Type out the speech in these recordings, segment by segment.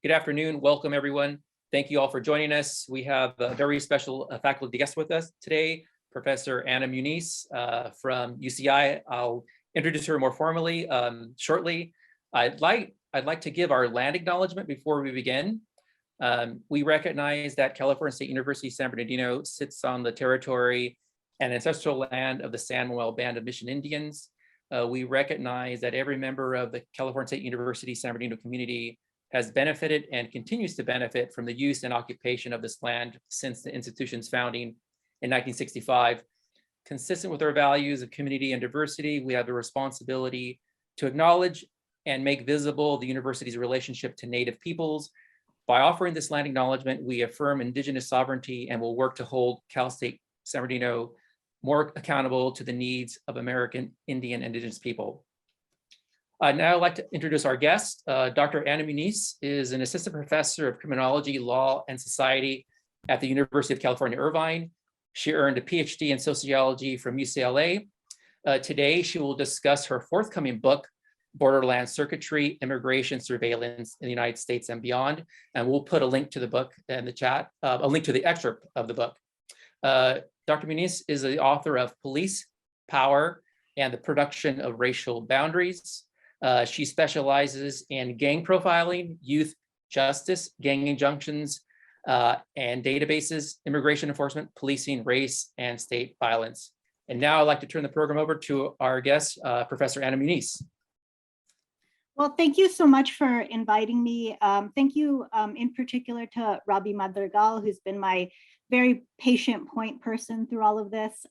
Good afternoon. Welcome, everyone. Thank you all for joining us. We have a very special faculty guest with us today, Professor Anna Muñiz from UCI. I'll introduce her more formally shortly. I'd like to give our land acknowledgement before we begin. We recognize that California State University San Bernardino sits on the territory and ancestral land of the San Manuel Band of Mission Indians. We recognize that every member of the California State University San Bernardino community has benefited and continues to benefit from the use and occupation of this land since the institution's founding in 1965. Consistent with our values of community and diversity, we have the responsibility to acknowledge and make visible the university's relationship to Native peoples. By offering this land acknowledgement, we affirm Indigenous sovereignty and will work to hold Cal State San Bernardino more accountable to the needs of American Indian and Indigenous people. Now I'd like to introduce our guest. Dr. Anna Muñiz is an assistant professor of criminology, law, and society at the University of California, Irvine. She earned a PhD in sociology from UCLA. Today, she will discuss her forthcoming book, Borderland Circuitry, Immigration Surveillance in the United States and Beyond. And we'll put a link to the book in the chat, a link to the excerpt of the book. Dr. Muñiz is the author of Police, Power, and the Production of Racial Boundaries. She specializes in gang profiling, youth justice, gang injunctions, and databases, immigration enforcement, policing, race, and state violence. And now I'd like to turn the program over to our guest, Professor Anna Muñiz. Well, thank you so much for inviting me. Thank you in particular to Robbie Madrigal, who's been my very patient point person through all of this.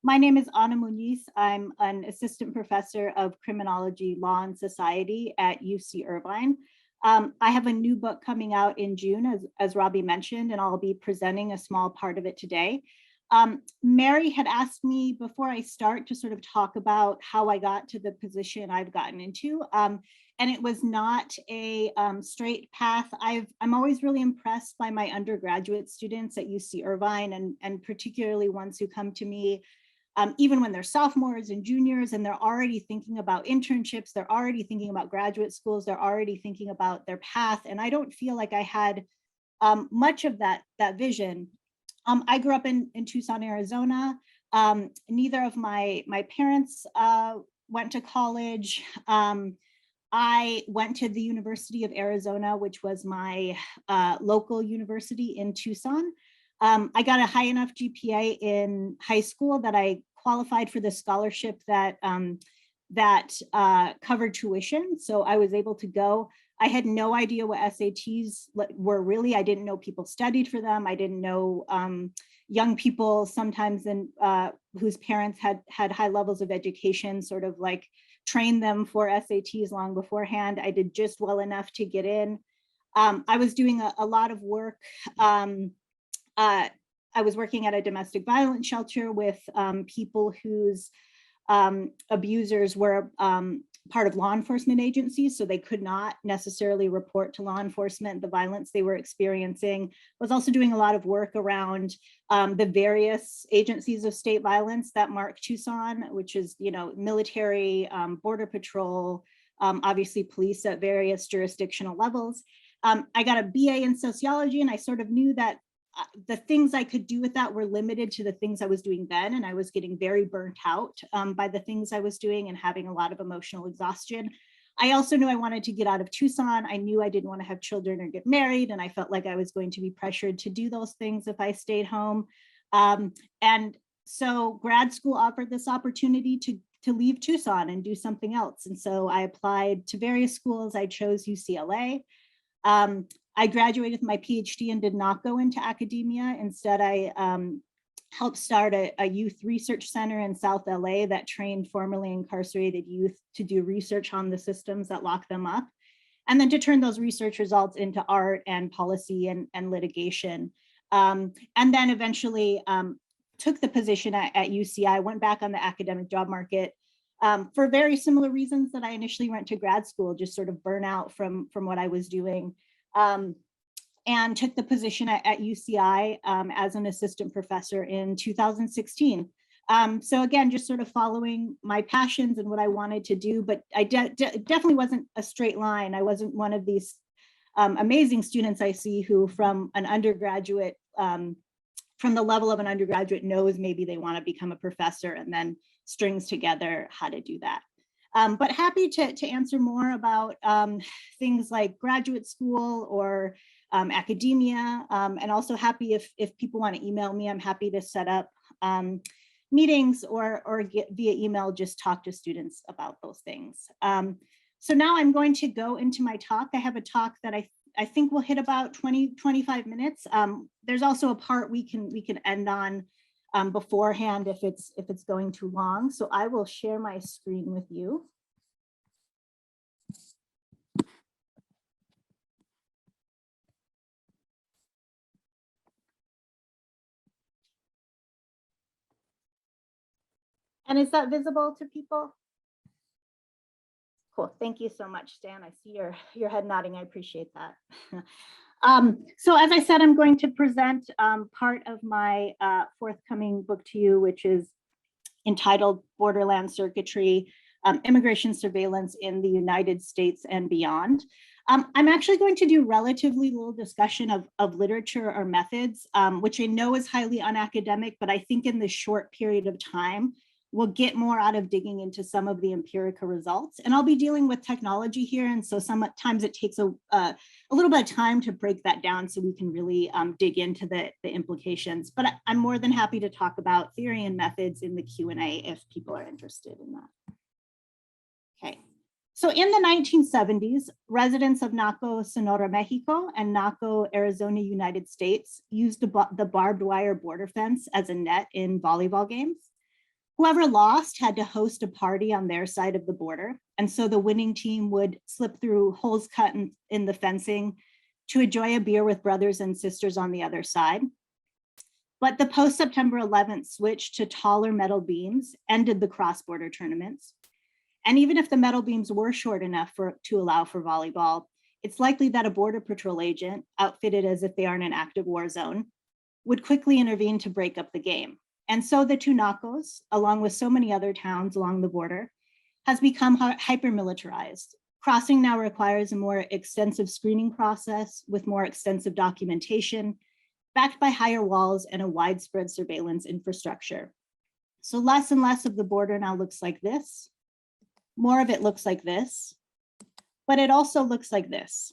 My name is Anna Muñiz. I'm an assistant professor of criminology, law, and society at UC Irvine. I have a new book coming out in June, as Robbie mentioned, and I'll be presenting a small part of it today. Mary had asked me before I start to sort of talk about how I got to the position I've gotten into. And it was not a straight path. I'm always really impressed by my undergraduate students at UC Irvine, and particularly ones who come to me even when they're sophomores and juniors, and they're already thinking about internships, they're already thinking about graduate schools, they're already thinking about their path. And I don't feel like I had much of that vision. I grew up in Tucson, Arizona. Neither of my parents went to college. I went to the University of Arizona, which was my local university in Tucson. I got a high enough GPA in high school that I qualified for the scholarship that covered tuition. So I was able to go. I had no idea what SATs were really. I didn't know people studied for them. I didn't know young people sometimes whose parents had high levels of education sort of like trained them for SATs long beforehand. I did just well enough to get in. I was doing a lot of work. I was working at a domestic violence shelter with people whose abusers were part of law enforcement agencies, so they could not necessarily report to law enforcement the violence they were experiencing. Was also doing a lot of work around the various agencies of state violence that mark Tucson, which is, military, border patrol, obviously police at various jurisdictional levels. I got a BA in sociology, and I sort of knew that the things I could do with that were limited to the things I was doing then, and I was getting very burnt out by the things I was doing and having a lot of emotional exhaustion. I also knew I wanted to get out of Tucson. I knew I didn't want to have children or get married, and I felt like I was going to be pressured to do those things if I stayed home. And so grad school offered this opportunity to leave Tucson and do something else. And so I applied to various schools. I chose UCLA. I graduated with my PhD and did not go into academia. Instead, I helped start a youth research center in South LA that trained formerly incarcerated youth to do research on the systems that lock them up, and then to turn those research results into art and policy and litigation. And then eventually took the position at UCI, went back on the academic job market for very similar reasons that I initially went to grad school, just sort of burnout from what I was doing. And took the position at UCI as an assistant professor in 2016. So again, just sort of following my passions and what I wanted to do, but I definitely wasn't a straight line. I wasn't one of these amazing students I see who from an undergraduate, from the level of an undergraduate knows maybe they want to become a professor and then strings together how to do that. But happy to answer more about things like graduate school or academia, and also happy if people want to email me, I'm happy to set up meetings or get via email, just talk to students about those things. So now I'm going to go into my talk. I have a talk that I think will hit about 25 minutes. There's also a part we can end on beforehand if it's going too long. So I will share my screen with you. And is that visible to people? Cool, thank you so much, Stan. I see your head nodding, I appreciate that. So as I said, I'm going to present part of my forthcoming book to you, which is entitled Borderland Circuitry, Immigration Surveillance in the United States and Beyond. I'm actually going to do relatively little discussion of literature or methods, which I know is highly unacademic, but I think in this short period of time, we'll get more out of digging into some of the empirical results. And I'll be dealing with technology here. And so sometimes it takes a little bit of time to break that down so we can really dig into the implications. But I'm more than happy to talk about theory and methods in the Q&A if people are interested in that. Okay. So in the 1970s, residents of Naco, Sonora, Mexico, and Naco, Arizona, United States used the barbed wire border fence as a net in volleyball games. Whoever lost had to host a party on their side of the border. And so the winning team would slip through holes cut in the fencing to enjoy a beer with brothers and sisters on the other side. But the post-September 11th switch to taller metal beams ended the cross-border tournaments. And even if the metal beams were short enough to allow for volleyball, it's likely that a Border Patrol agent, outfitted as if they are in an active war zone, would quickly intervene to break up the game. And so the two Nacos, along with so many other towns along the border, has become hyper-militarized. Crossing now requires a more extensive screening process with more extensive documentation, backed by higher walls and a widespread surveillance infrastructure. So less and less of the border now looks like this. More of it looks like this, but it also looks like this.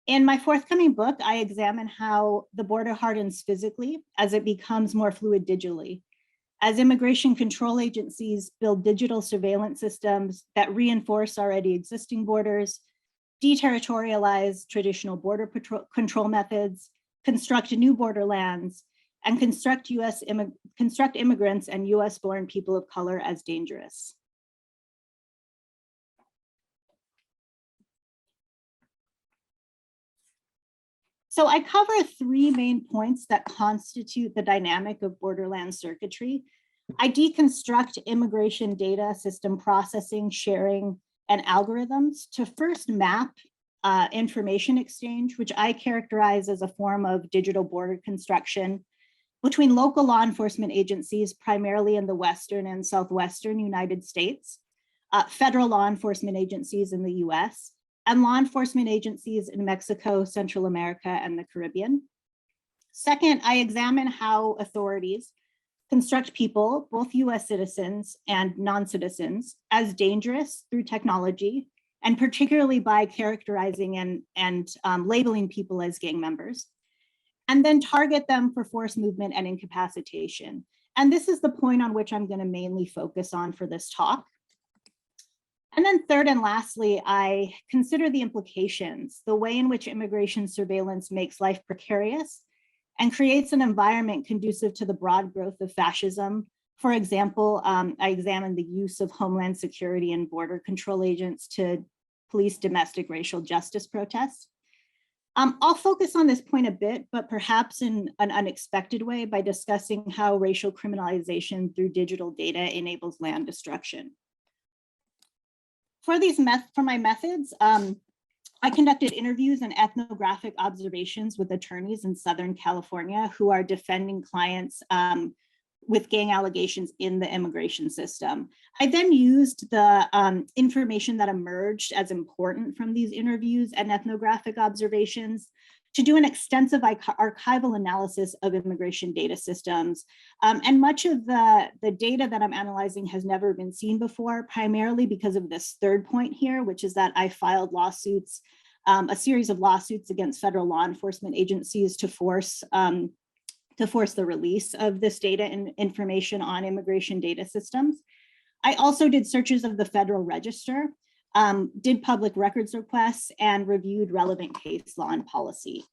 In my forthcoming book, I examine how the border hardens physically as it becomes more fluid digitally, as immigration control agencies build digital surveillance systems that reinforce already existing borders, deterritorialize traditional border control methods, construct new borderlands, and construct immigrants and US-born people of color as dangerous. So I cover three main points that constitute the dynamic of borderland circuitry. I deconstruct immigration data, system processing, sharing, and algorithms to first map information exchange, which I characterize as a form of digital border construction between local law enforcement agencies, primarily in the Western and Southwestern United States, federal law enforcement agencies in the US, and law enforcement agencies in Mexico, Central America, and the Caribbean. Second, I examine how authorities construct people, both US citizens and non-citizens, as dangerous through technology, and particularly by characterizing and labeling people as gang members, and then target them for forced movement and incapacitation. And this is the point on which I'm going to mainly focus on for this talk. And then third and lastly, I consider the implications, the way in which immigration surveillance makes life precarious and creates an environment conducive to the broad growth of fascism. For example, I examined the use of Homeland Security and border control agents to police domestic racial justice protests. I'll focus on this point a bit, but perhaps in an unexpected way by discussing how racial criminalization through digital data enables land destruction. For my methods, I conducted interviews and ethnographic observations with attorneys in Southern California who are defending clients with gang allegations in the immigration system. I then used the information that emerged as important from these interviews and ethnographic observations to do an extensive archival analysis of immigration data systems. And much of the data that I'm analyzing has never been seen before, primarily because of this third point here, which is that I filed lawsuits, a series of lawsuits against federal law enforcement agencies to force the release of this data and information on immigration data systems. I also did searches of the Federal Register, did public records requests, and reviewed relevant case law and policy.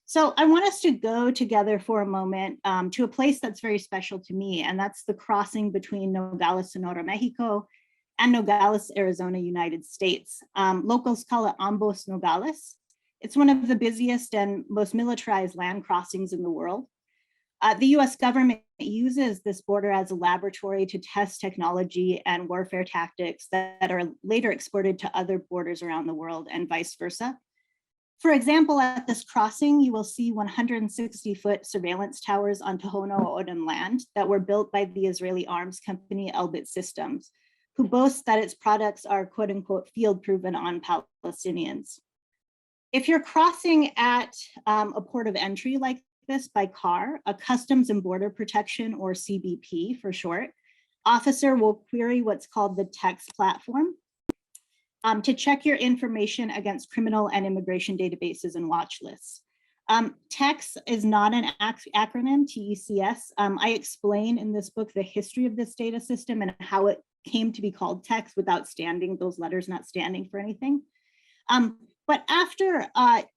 So I want us to go together for a moment to a place that's very special to me, and that's the crossing between Nogales, Sonora, Mexico, and Nogales, Arizona, United States. Locals call it Ambos Nogales. It's one of the busiest and most militarized land crossings in the world. The US government uses this border as a laboratory to test technology and warfare tactics that are later exported to other borders around the world and vice versa. For example, at this crossing, you will see 160-foot surveillance towers on Tohono O'odham land that were built by the Israeli arms company Elbit Systems, who boasts that its products are quote unquote field proven on Palestinians. If you're crossing at a port of entry like this by car, a Customs and Border Protection, or CBP for short, officer will query what's called the TEX platform to check your information against criminal and immigration databases and watch lists. TEX is not an acronym, TECS. I explain in this book the history of this data system and how it came to be called TEX without those letters not standing for anything. But after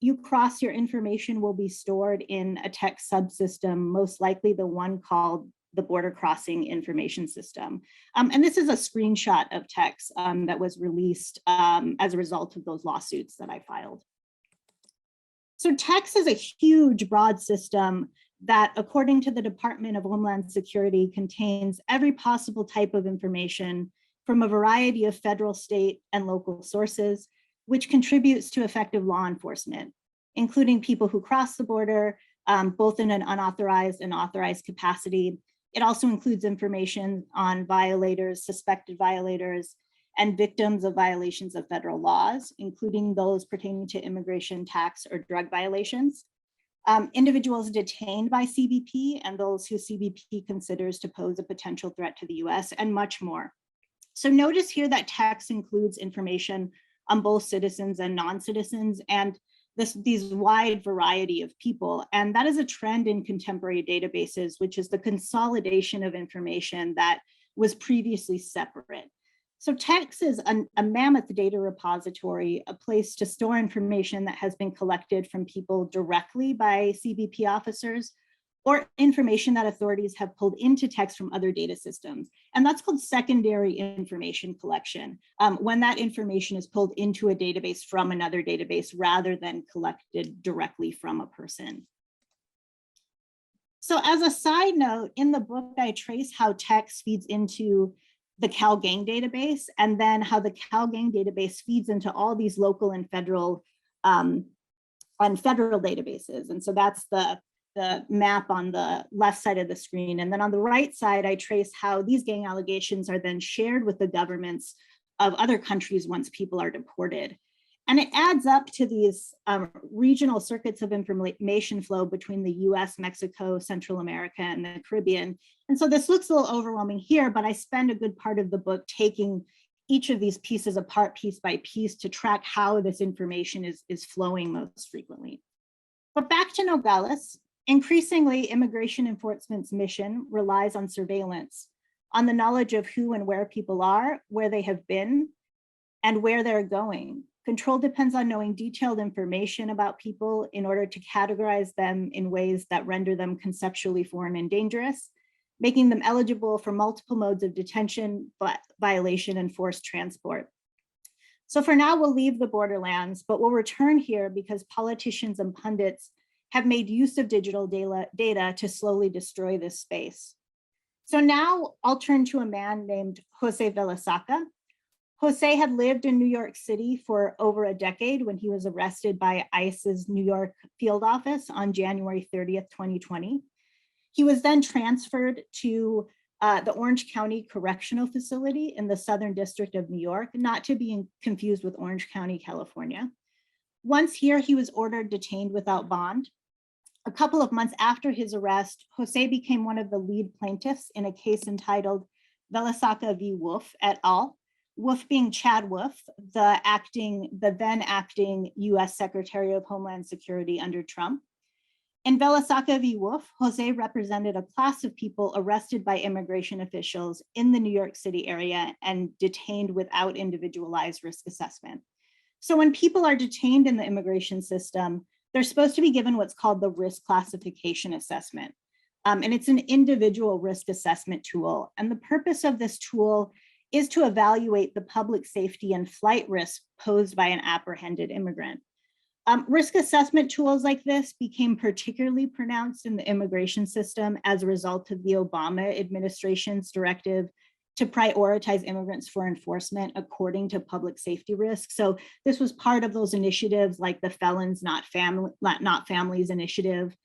you cross, your information will be stored in a TEX subsystem, most likely the one called the Border Crossing Information System. And this is a screenshot of TEX that was released as a result of those lawsuits that I filed. So TEX is a huge, broad system that, according to the Department of Homeland Security, contains every possible type of information from a variety of federal, state, and local sources, which contributes to effective law enforcement, including people who cross the border, both in an unauthorized and authorized capacity. It also includes information on violators, suspected violators, and victims of violations of federal laws, including those pertaining to immigration, tax, or drug violations, individuals detained by CBP and those who CBP considers to pose a potential threat to the US, and much more. So notice here that TEX includes information on both citizens and non-citizens, and these wide variety of people. And that is a trend in contemporary databases, which is the consolidation of information that was previously separate. So TEX is a mammoth data repository, a place to store information that has been collected from people directly by CBP officers, or information that authorities have pulled into TEX from other data systems. And that's called secondary information collection, when that information is pulled into a database from another database rather than collected directly from a person. So as a side note, in the book, I trace how TEX feeds into the CalGang database, and then how the CalGang database feeds into all these local and federal databases. And so that's the map on the left side of the screen. And then on the right side, I trace how these gang allegations are then shared with the governments of other countries once people are deported. And it adds up to these regional circuits of information flow between the US, Mexico, Central America, and the Caribbean. And so this looks a little overwhelming here, but I spend a good part of the book taking each of these pieces apart piece by piece to track how this information is flowing most frequently. But back to Nogales. Increasingly, immigration enforcement's mission relies on surveillance, on the knowledge of who and where people are, where they have been, and where they're going. Control depends on knowing detailed information about people in order to categorize them in ways that render them conceptually foreign and dangerous, making them eligible for multiple modes of detention, violation, and forced transport. So for now, we'll leave the borderlands, but we'll return here because politicians and pundits have made use of digital data to slowly destroy this space. So now I'll turn to a man named Jose Velasaca. Jose had lived in New York City for over a decade when he was arrested by ICE's New York field office on January 30th, 2020. He was then transferred to the Orange County Correctional Facility in the Southern District of New York, not to be confused with Orange County, California. Once here, he was ordered detained without bond. A couple of months after his arrest, Jose became one of the lead plaintiffs in a case entitled Velasaca v. Wolf et al. Wolf being Chad Wolf, the then acting US Secretary of Homeland Security under Trump. In Velasaca v. Wolf, Jose represented a class of people arrested by immigration officials in the New York City area and detained without individualized risk assessment. So when people are detained in the immigration system, they're supposed to be given what's called the risk classification assessment. And it's an individual risk assessment tool. And the purpose of this tool is to evaluate the public safety and flight risk posed by an apprehended immigrant. Risk assessment tools like this became particularly pronounced in the immigration system as a result of the Obama administration's directive to prioritize immigrants for enforcement according to public safety risks. So this was part of those initiatives like the Felons Not Families initiative.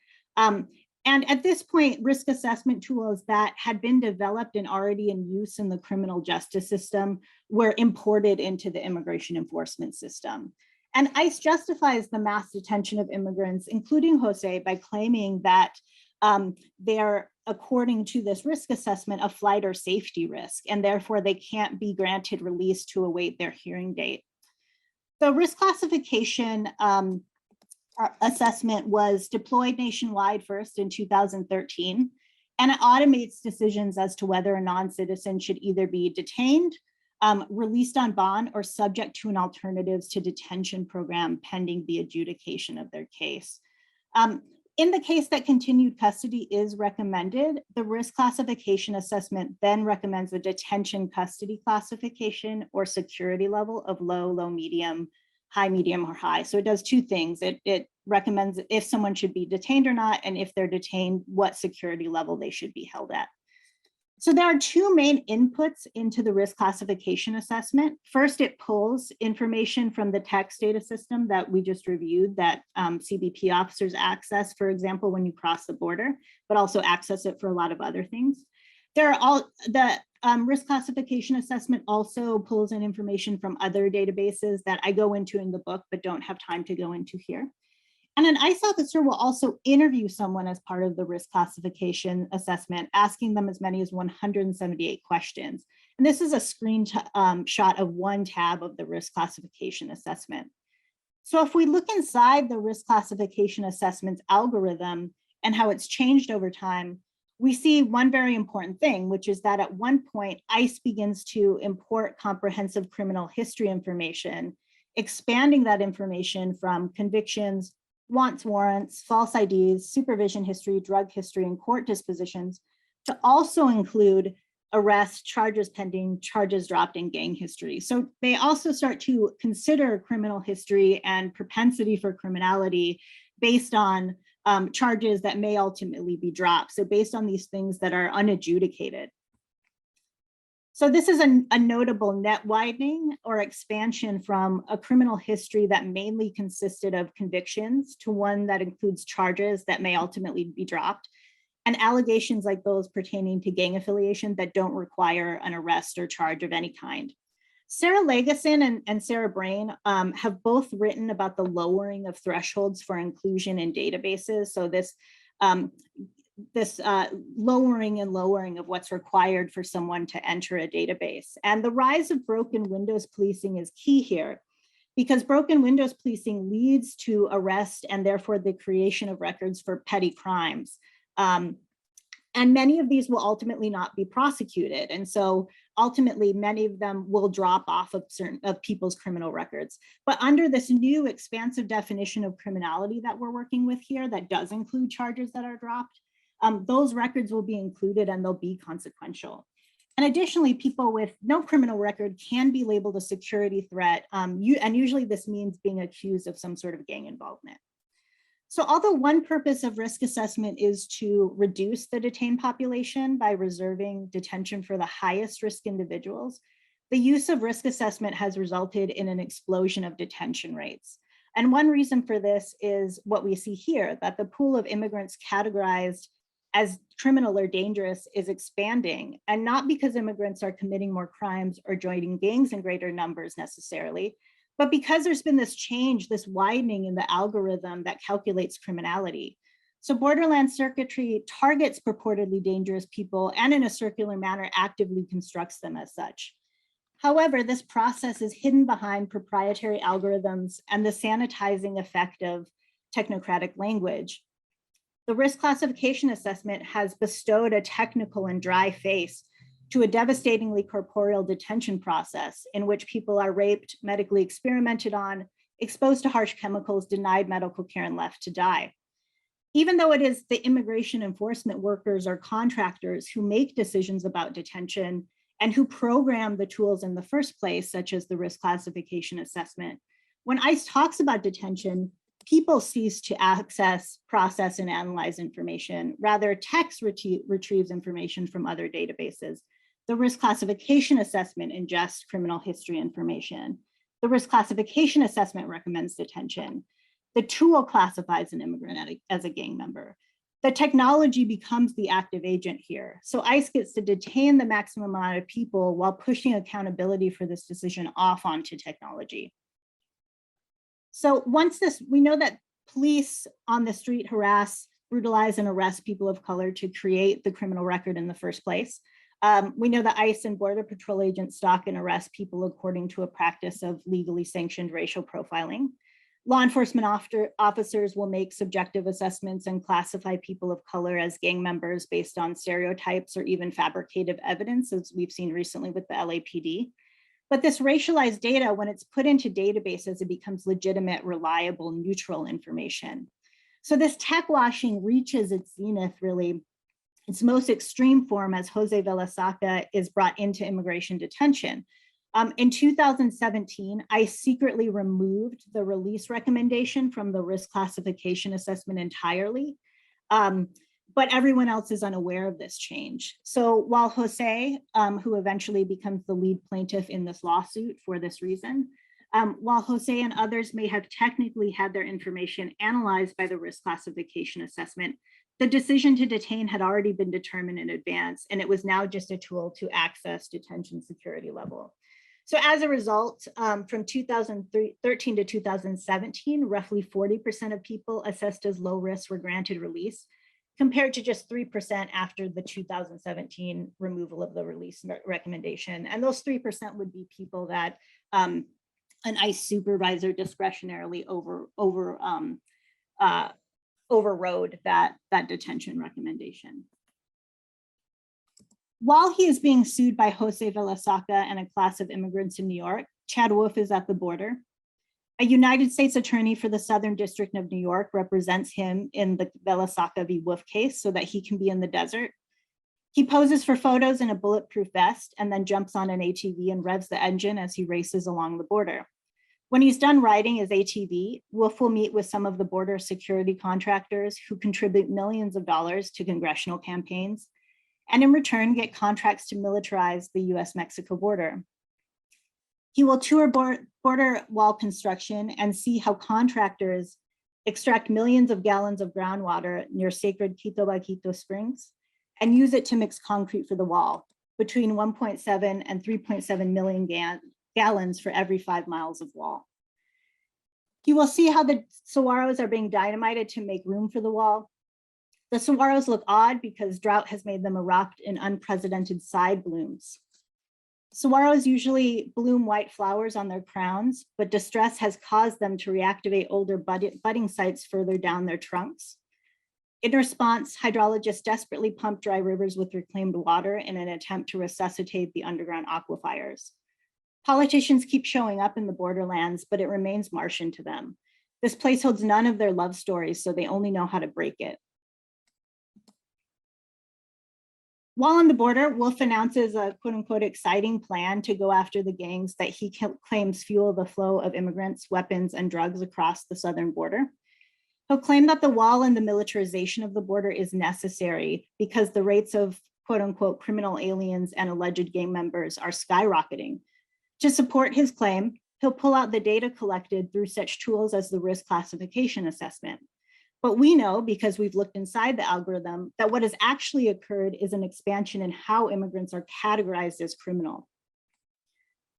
And at this point, risk assessment tools that had been developed and already in use in the criminal justice system were imported into the immigration enforcement system. And ICE justifies the mass detention of immigrants, including Jose, by claiming that they're, according to this risk assessment, a flight or safety risk, and therefore they can't be granted release to await their hearing date. The risk classification assessment was deployed nationwide first in 2013, and it automates decisions as to whether a non-citizen should either be detained, released on bond, or subject to an alternatives to detention program pending the adjudication of their case. In the case that continued custody is recommended, the risk classification assessment then recommends a detention custody classification or security level of low, medium, high, medium, or high. So it does two things. It recommends if someone should be detained or not, and if they're detained, what security level they should be held at. So there are two main inputs into the risk classification assessment. First, it pulls information from the text data system that we just reviewed that CBP officers access, for example, when you cross the border, but also access it for a lot of other things. The risk classification assessment also pulls in information from other databases that I go into in the book, but don't have time to go into here. And an ICE officer will also interview someone as part of the risk classification assessment, asking them as many as 178 questions. And this is a screenshot of one tab of the risk classification assessment. So if we look inside the risk classification assessment's algorithm and how it's changed over time, we see one very important thing, which is that at one point, ICE begins to import comprehensive criminal history information, expanding that information from convictions, wants warrants, false IDs, supervision history, drug history, and court dispositions to also include arrests, charges pending, charges dropped, and gang history. So they also start to consider criminal history and propensity for criminality based on charges that may ultimately be dropped. So based on these things that are unadjudicated. So this is a notable net widening or expansion from a criminal history that mainly consisted of convictions to one that includes charges that may ultimately be dropped, and allegations like those pertaining to gang affiliation that don't require an arrest or charge of any kind. Sarah Legason and Sarah Brain have both written about the lowering of thresholds for inclusion in databases. So this lowering and lowering of what's required for someone to enter a database. And the rise of broken windows policing is key here, because broken windows policing leads to arrest and therefore the creation of records for petty crimes. And many of these will ultimately not be prosecuted. And so ultimately many of them will drop off of people's criminal records. But under this new expansive definition of criminality that we're working with here, that does include charges that are dropped, those records will be included and they'll be consequential. And additionally, people with no criminal record can be labeled a security threat. And usually this means being accused of some sort of gang involvement. So although one purpose of risk assessment is to reduce the detained population by reserving detention for the highest risk individuals, the use of risk assessment has resulted in an explosion of detention rates. And one reason for this is what we see here, that the pool of immigrants categorized as criminal or dangerous is expanding, and not because immigrants are committing more crimes or joining gangs in greater numbers necessarily, but because there's been this change, this widening in the algorithm that calculates criminality. So Borderland Circuitry targets purportedly dangerous people and in a circular manner actively constructs them as such. However, this process is hidden behind proprietary algorithms and the sanitizing effect of technocratic language. The risk classification assessment has bestowed a technical and dry face to a devastatingly corporeal detention process in which people are raped, medically experimented on, exposed to harsh chemicals, denied medical care, and left to die. Even though it is the immigration enforcement workers or contractors who make decisions about detention and who program the tools in the first place, such as the risk classification assessment, when ICE talks about detention, people cease to access, process, and analyze information. Rather, text retrieves information from other databases. The risk classification assessment ingests criminal history information. The risk classification assessment recommends detention. The tool classifies an immigrant as a gang member. The technology becomes the active agent here. So ICE gets to detain the maximum amount of people while pushing accountability for this decision off onto technology. So we know that police on the street harass, brutalize, and arrest people of color to create the criminal record in the first place. We know that ICE and Border Patrol agents stalk and arrest people according to a practice of legally sanctioned racial profiling. Law enforcement officers will make subjective assessments and classify people of color as gang members based on stereotypes or even fabricative evidence, as we've seen recently with the LAPD. But this racialized data, when it's put into databases, it becomes legitimate, reliable, neutral information. So this tech washing reaches its zenith, really, its most extreme form as Jose Velasaca is brought into immigration detention. In 2017, I secretly removed the release recommendation from the risk classification assessment entirely. But everyone else is unaware of this change. So while Jose, who eventually becomes the lead plaintiff in this lawsuit for this reason, while Jose and others may have technically had their information analyzed by the risk classification assessment, the decision to detain had already been determined in advance, and it was now just a tool to access detention security level. So as a result, from 2013 to 2017, roughly 40% of people assessed as low risk were granted release, compared to just 3% after the 2017 removal of the release recommendation. And those 3% would be people that an ICE supervisor discretionarily overrode that detention recommendation. While he is being sued by Jose Velasaca and a class of immigrants in New York, Chad Wolf is at the border. A United States attorney for the Southern District of New York represents him in the Velasaca v. Wolf case so that he can be in the desert. He poses for photos in a bulletproof vest and then jumps on an ATV and revs the engine as he races along the border. When he's done riding his ATV, Wolf will meet with some of the border security contractors who contribute millions of dollars to congressional campaigns, and in return get contracts to militarize the US-Mexico border. He will tour border wall construction and see how contractors extract millions of gallons of groundwater near sacred Quito Baquito Springs and use it to mix concrete for the wall, between 1.7 and 3.7 million gallons for every 5 miles of wall. You will see how the saguaros are being dynamited to make room for the wall. The saguaros look odd because drought has made them erupt in unprecedented side blooms. Saguaros usually bloom white flowers on their crowns, but distress has caused them to reactivate older budding sites further down their trunks. In response, hydrologists desperately pump dry rivers with reclaimed water in an attempt to resuscitate the underground aquifers. Politicians keep showing up in the borderlands, but it remains Martian to them. This place holds none of their love stories, so they only know how to break it. While on the border, Wolf announces a quote unquote exciting plan to go after the gangs that he claims fuel the flow of immigrants, weapons, and drugs across the southern border. He'll claim that the wall and the militarization of the border is necessary because the rates of quote unquote criminal aliens and alleged gang members are skyrocketing. To support his claim, he'll pull out the data collected through such tools as the risk classification assessment. But we know, because we've looked inside the algorithm, that what has actually occurred is an expansion in how immigrants are categorized as criminal.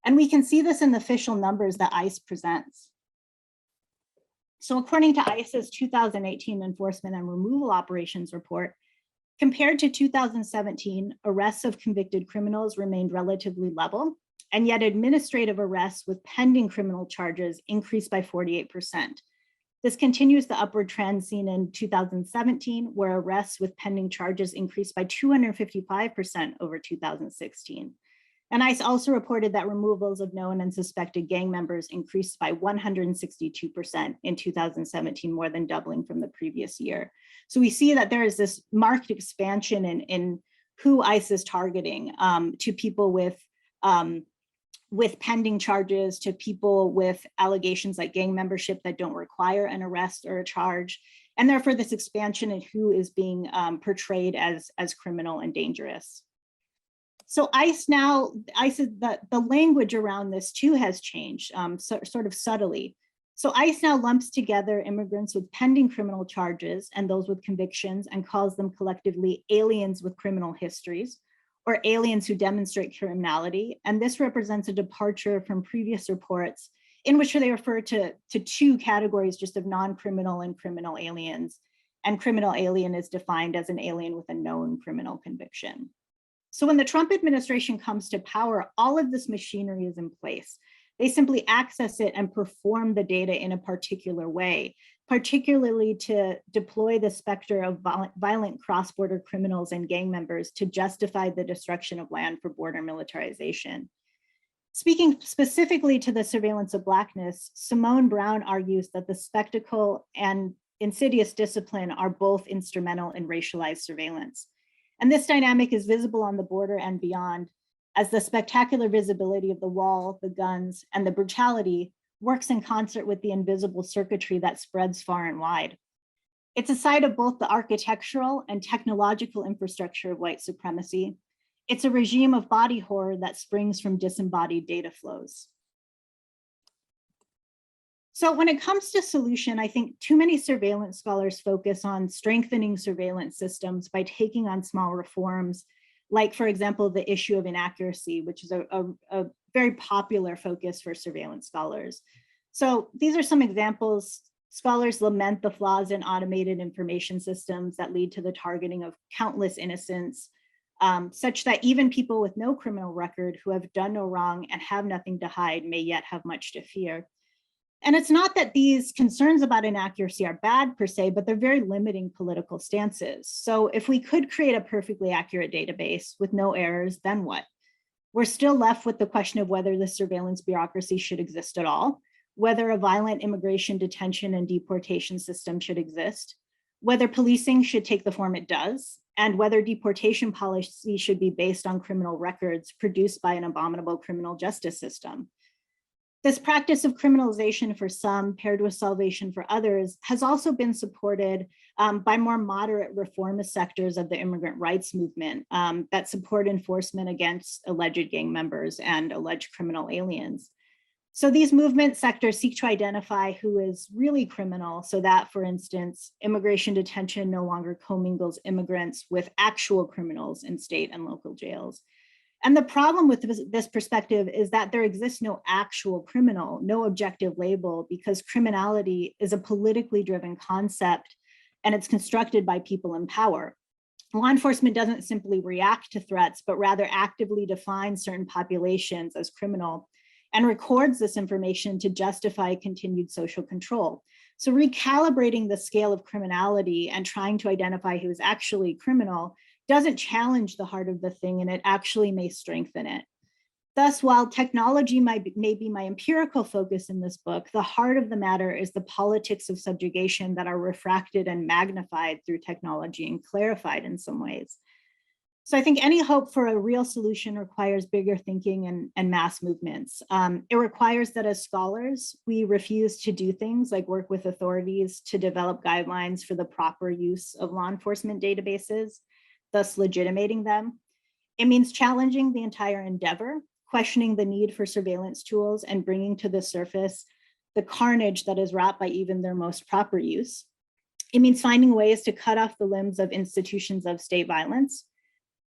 And we can see this in the official numbers that ICE presents. So according to ICE's 2018 Enforcement and Removal Operations Report, compared to 2017, arrests of convicted criminals remained relatively level, and yet administrative arrests with pending criminal charges increased by 48%. This continues the upward trend seen in 2017, where arrests with pending charges increased by 255% over 2016. And ICE also reported that removals of known and suspected gang members increased by 162% in 2017, more than doubling from the previous year. So we see that there is this marked expansion in who ICE is targeting, to people with pending charges, to people with allegations like gang membership that don't require an arrest or a charge, and therefore this expansion in who is being portrayed as criminal and dangerous. So ICE the language around this too has changed, sort of subtly. So ICE now lumps together immigrants with pending criminal charges and those with convictions and calls them collectively aliens with criminal histories, or aliens who demonstrate criminality. And this represents a departure from previous reports in which they refer to two categories just of non-criminal and criminal aliens. And criminal alien is defined as an alien with a known criminal conviction. So when the Trump administration comes to power, all of this machinery is in place. They simply access it and perform the data in a particular way, particularly to deploy the specter of violent cross-border criminals and gang members to justify the destruction of land for border militarization. Speaking specifically to the surveillance of Blackness, Simone Brown argues that the spectacle and insidious discipline are both instrumental in racialized surveillance. And this dynamic is visible on the border and beyond, as the spectacular visibility of the wall, the guns, and the brutality works in concert with the invisible circuitry that spreads far and wide. It's a side of both the architectural and technological infrastructure of white supremacy. It's a regime of body horror that springs from disembodied data flows. So when it comes to solution, I think too many surveillance scholars focus on strengthening surveillance systems by taking on small reforms, like, for example, the issue of inaccuracy, which is a very popular focus for surveillance scholars. So these are some examples. Scholars lament the flaws in automated information systems that lead to the targeting of countless innocents, such that even people with no criminal record who have done no wrong and have nothing to hide may yet have much to fear. And it's not that these concerns about inaccuracy are bad per se, but they're very limiting political stances. So if we could create a perfectly accurate database with no errors, then what? We're still left with the question of whether the surveillance bureaucracy should exist at all, whether a violent immigration detention and deportation system should exist, whether policing should take the form it does, and whether deportation policy should be based on criminal records produced by an abominable criminal justice system. This practice of criminalization for some paired with salvation for others has also been supported by more moderate reformist sectors of the immigrant rights movement that support enforcement against alleged gang members and alleged criminal aliens. So these movement sectors seek to identify who is really criminal so that, for instance, immigration detention no longer commingles immigrants with actual criminals in state and local jails. And the problem with this perspective is that there exists no actual criminal, no objective label, because criminality is a politically driven concept and it's constructed by people in power. Law enforcement doesn't simply react to threats, but rather actively defines certain populations as criminal and records this information to justify continued social control. So recalibrating the scale of criminality and trying to identify who is actually criminal doesn't challenge the heart of the thing, and it actually may strengthen it. Thus, while technology may be my empirical focus in this book, the heart of the matter is the politics of subjugation that are refracted and magnified through technology and clarified in some ways. So I think any hope for a real solution requires bigger thinking and mass movements. It requires that as scholars, we refuse to do things like work with authorities to develop guidelines for the proper use of law enforcement databases, thus legitimating them. It means challenging the entire endeavor, questioning the need for surveillance tools, and bringing to the surface the carnage that is wrought by even their most proper use. It means finding ways to cut off the limbs of institutions of state violence,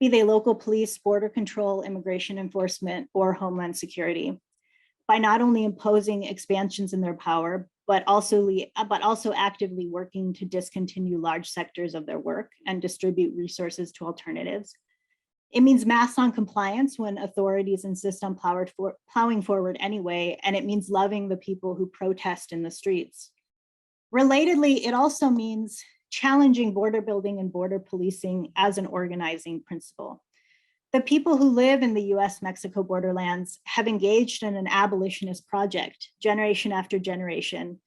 be they local police, border control, immigration enforcement, or homeland security, by not only imposing expansions in their power, but also actively working to discontinue large sectors of their work and distribute resources to alternatives. It means mass non-compliance when authorities insist on plowing forward anyway, and it means loving the people who protest in the streets. Relatedly, it also means challenging border building and border policing as an organizing principle. The people who live in the US-Mexico borderlands have engaged in an abolitionist project, generation after generation,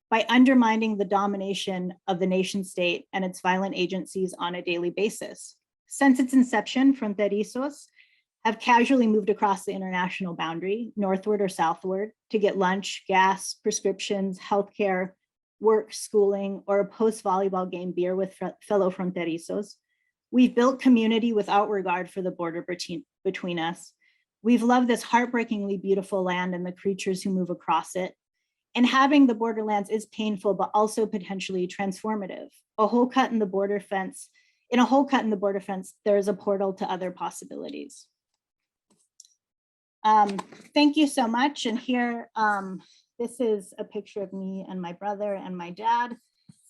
by undermining the domination of the nation state and its violent agencies on a daily basis. Since its inception, fronterizos have casually moved across the international boundary, northward or southward, to get lunch, gas, prescriptions, healthcare, work, schooling, or a post-volleyball game beer with fellow fronterizos. We've built community without regard for the border between us. We've loved this heartbreakingly beautiful land and the creatures who move across it. Inhabiting the borderlands is painful, but also potentially transformative. In a hole cut in the border fence, there is a portal to other possibilities. Thank you so much. And here, this is a picture of me and my brother and my dad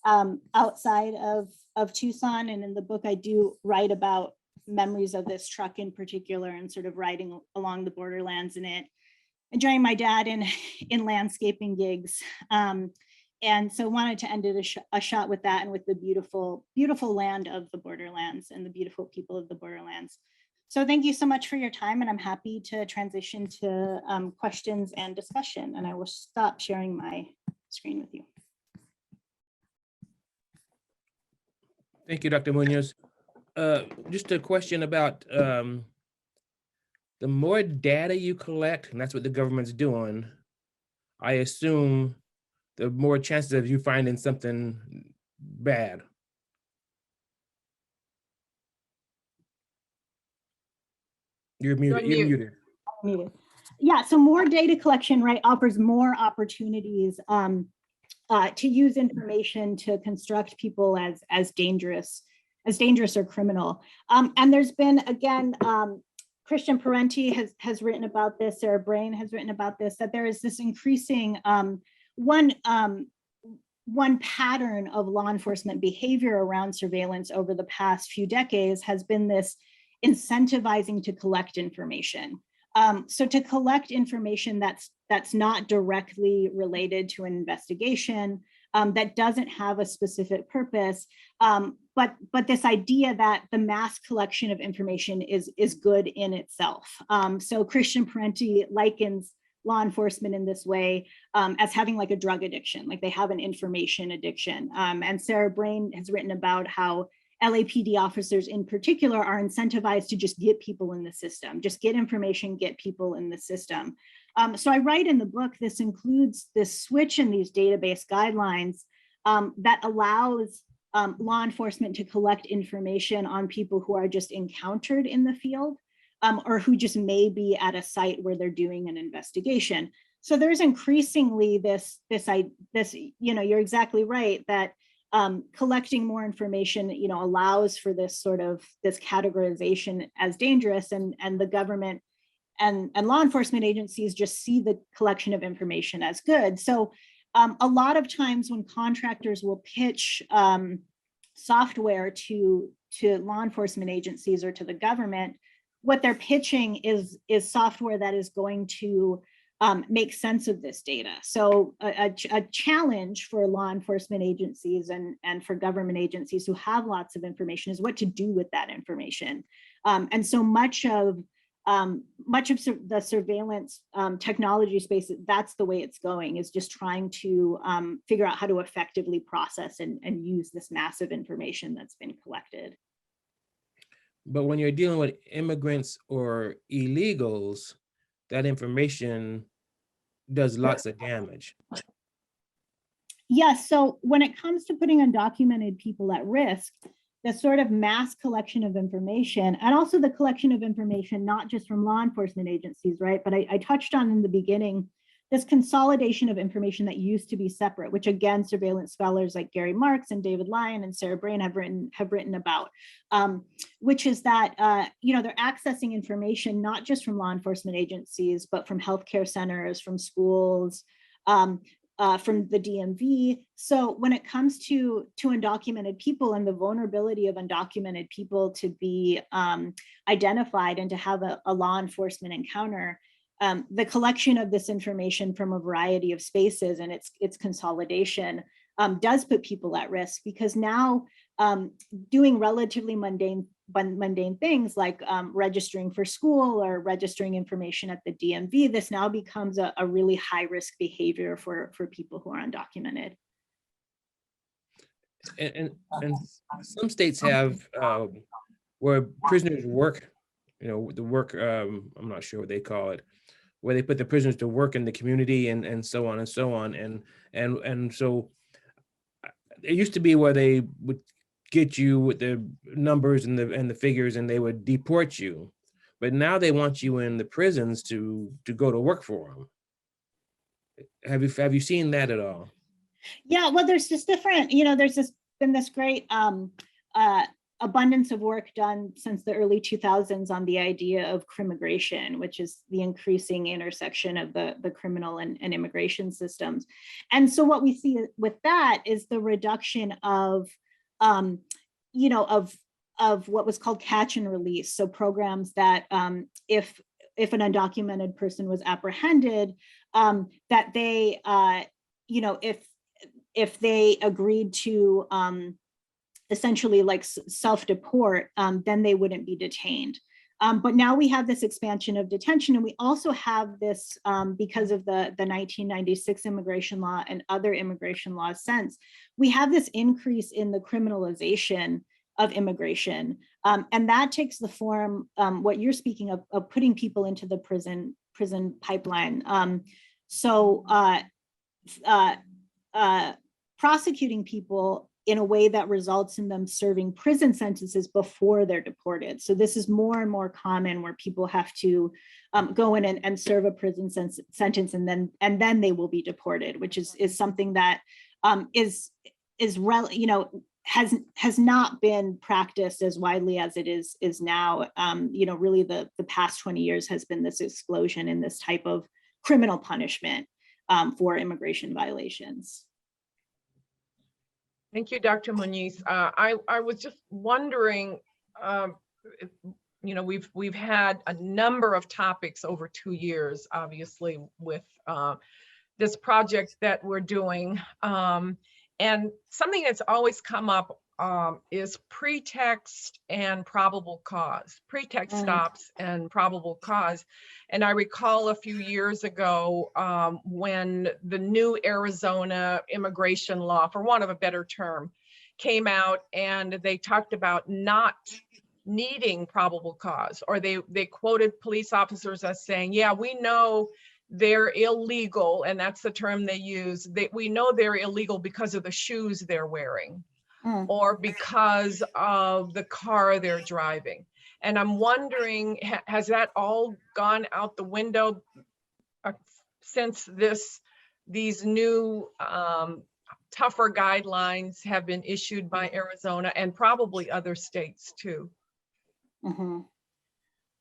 outside of Tucson. And in the book, I do write about memories of this truck in particular and sort of riding along the borderlands in it, and joining my dad in landscaping gigs. And so wanted to end it a shot with that and with the beautiful, beautiful land of the borderlands and the beautiful people of the borderlands. So thank you so much for your time, and I'm happy to transition to questions and discussion, and I will stop sharing my screen with you. Thank you, Dr. Muñiz. Just a question about the more data you collect, and that's what the government's doing, I assume the more chances of you finding something bad. You're muted. You're muted. Yeah, so more data collection, right, offers more opportunities to use information to construct people as dangerous or criminal. And there's been, again, Christian Parenti has written about this, Sarah Brain has written about this, that there is this increasing one pattern of law enforcement behavior around surveillance over the past few decades has been this incentivizing to collect information. So to collect information that's not directly related to an investigation, that doesn't have a specific purpose, but this idea that the mass collection of information is good in itself. So Christian Parenti likens law enforcement in this way as having like a drug addiction, like they have an information addiction. And Sarah Brain has written about how LAPD officers in particular are incentivized to just get people in the system, just get information, get people in the system. So I write in the book, this includes this switch in these database guidelines that allows law enforcement to collect information on people who are just encountered in the field or who just may be at a site where they're doing an investigation. So there's increasingly this, you're exactly right, that collecting more information, allows for this categorization as dangerous, and the government and law enforcement agencies just see the collection of information as good. So a lot of times when contractors will pitch software to law enforcement agencies or to the government, what they're pitching is software that is going to make sense of this data. So a challenge for law enforcement agencies and for government agencies who have lots of information is what to do with that information. And so much of the surveillance technology space, that's the way it's going, is just trying to figure out how to effectively process and use this massive information that's been collected. But when you're dealing with immigrants or illegals, that information does lots of damage. Yes, so when it comes to putting undocumented people at risk, the sort of mass collection of information, and also the collection of information, not just from law enforcement agencies, right? But I touched on in the beginning this consolidation of information that used to be separate, which again, surveillance scholars like Gary Marks and David Lyon and Sarah Brain have written about, which is that they're accessing information not just from law enforcement agencies, but from healthcare centers, from schools, from the DMV. So when it comes to undocumented people and the vulnerability of undocumented people to be identified and to have a law enforcement encounter, the collection of this information from a variety of spaces and its consolidation does put people at risk, because now doing relatively mundane things like registering for school or registering information at the DMV, this now becomes a really high risk behavior for people who are undocumented. And some states have where prisoners work, the work, I'm not sure what they call it, where they put the prisoners to work in the community and so on and so on. And so it used to be where they would get you with the numbers and the figures and they would deport you. But now they want you in the prisons to go to work for them. Have you seen that at all? Yeah, well, there's just different, there's been this great abundance of work done since the early 2000s on the idea of crimmigration, which is the increasing intersection of the criminal and immigration systems. And so what we see with that is the reduction of what was called catch and release. So programs that if an undocumented person was apprehended, that they, if they agreed to essentially like self-deport, then they wouldn't be detained. But now we have this expansion of detention, and we also have this, because of the 1996 immigration law and other immigration laws since, we have this increase in the criminalization of immigration. And that takes the form, what you're speaking of putting people into the prison pipeline. Prosecuting people in a way that results in them serving prison sentences before they're deported. So this is more and more common, where people have to go in and serve a prison sentence and then they will be deported, which is something that has not been practiced as widely as it is now. Really the past 20 years has been this explosion in this type of criminal punishment for immigration violations. Thank you, Dr. Muñiz. I was just wondering, we've had a number of topics over 2 years, obviously, with this project that we're doing. And something that's always come up is pretext and probable cause, pretext stops and probable cause. And I recall a few years ago when the new Arizona immigration law, for want of a better term, came out, and they talked about not needing probable cause, or they quoted police officers as saying, yeah, we know they're illegal, and that's the term they use. We know they're illegal because of the shoes they're wearing, or because of the car they're driving. And I'm wondering, has that all gone out the window since these new tougher guidelines have been issued by Arizona and probably other states too? Mm-hmm.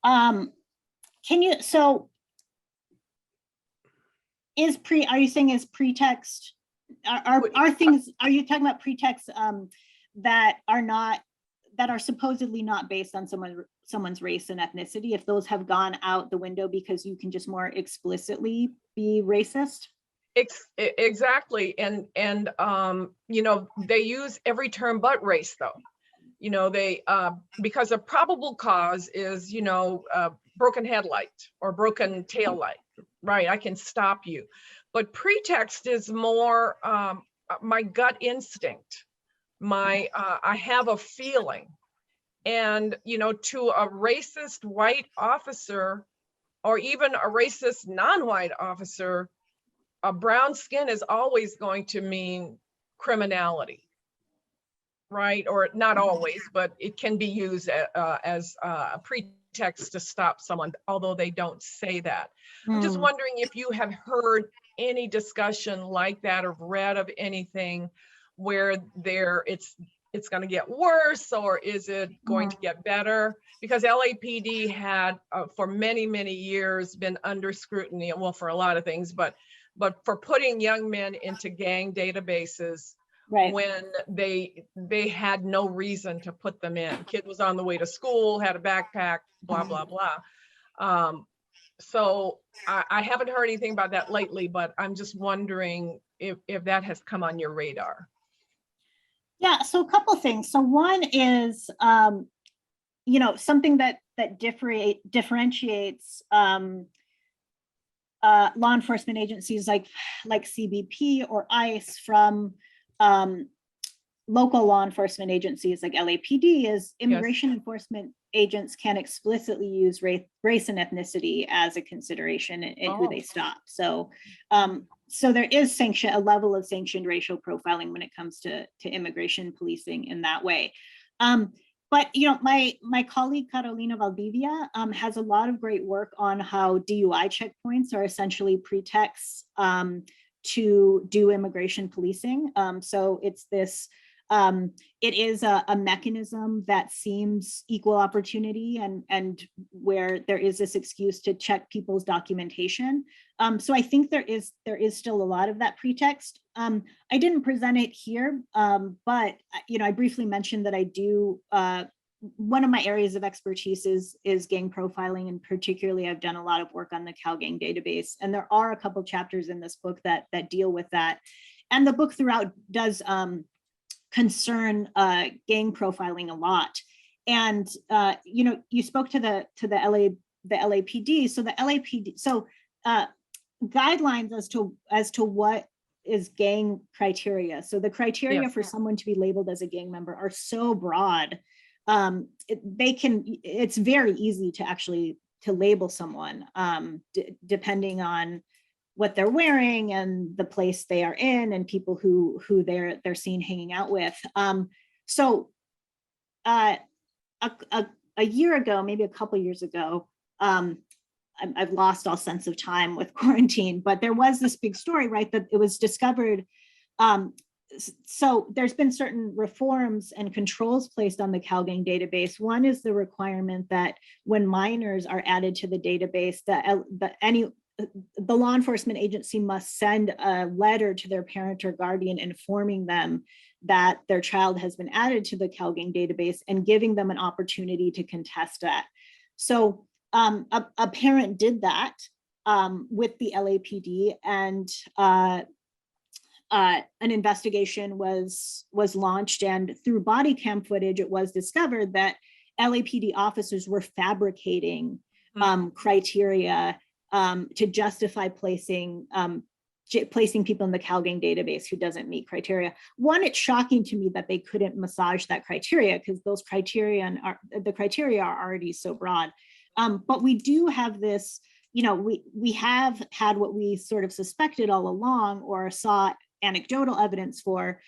Are you saying is pretext, are you talking about pretexts that are supposedly not based on someone's race and ethnicity, if those have gone out the window because you can just more explicitly be racist? Exactly. And they use every term but race, though. They because a probable cause is broken headlight or broken tail light, right? I can stop you. But pretext is more my gut instinct, I have a feeling. And to a racist white officer, or even a racist non-white officer, a brown skin is always going to mean criminality, right? Or not always, but it can be used as a pretext to stop someone, although they don't say that. I'm just wondering if you have heard any discussion like that or read of anything where it's going to get worse, or is it going to get better? Because LAPD had for many, many years been under scrutiny, well, for a lot of things, but for putting young men into gang databases, Right. when they had no reason to put them in. Kid was on the way to school, had a backpack, blah, blah, blah. So I haven't heard anything about that lately, but I'm just wondering if that has come on your radar. Yeah, so a couple things. So one is, something that differentiates law enforcement agencies like CBP or ICE from local law enforcement agencies like LAPD is immigration enforcement agents can explicitly use race and ethnicity as a consideration in who they stop. So so there is a level of sanctioned racial profiling when it comes to immigration policing in that way. But my colleague Carolina Valdivia has a lot of great work on how DUI checkpoints are essentially pretexts to do immigration policing. So it's this, it is a mechanism that seems equal opportunity and where there is this excuse to check people's documentation. So I think there is still a lot of that pretext. I didn't present it here, but I briefly mentioned that I do, one of my areas of expertise is gang profiling, and particularly I've done a lot of work on the Cal Gang database. And there are a couple chapters in this book that deal with that. And the book throughout does concern gang profiling a lot. And you spoke to the LAPD. So the LAPD, guidelines as to what is gang criteria. So the criteria for someone to be labeled as a gang member are so broad. It's very easy to actually label someone depending on what they're wearing and the place they are in and people who they're seen hanging out with. So a year ago, maybe a couple years ago, I've lost all sense of time with quarantine, but there was this big story, right, that it was discovered. So there's been certain reforms and controls placed on the Cal Gang database. One is the requirement that when minors are added to the database, the law enforcement agency must send a letter to their parent or guardian informing them that their child has been added to the Cal Gang database and giving them an opportunity to contest that. So a parent did that with the LAPD, and an investigation was launched, and through body cam footage, it was discovered that LAPD officers were fabricating criteria to justify placing people in the Cal Gang database who doesn't meet criteria. One, it's shocking to me that they couldn't massage that criteria because the criteria are already so broad. But we do have this, we have had what we sort of suspected all along or saw anecdotal evidence for,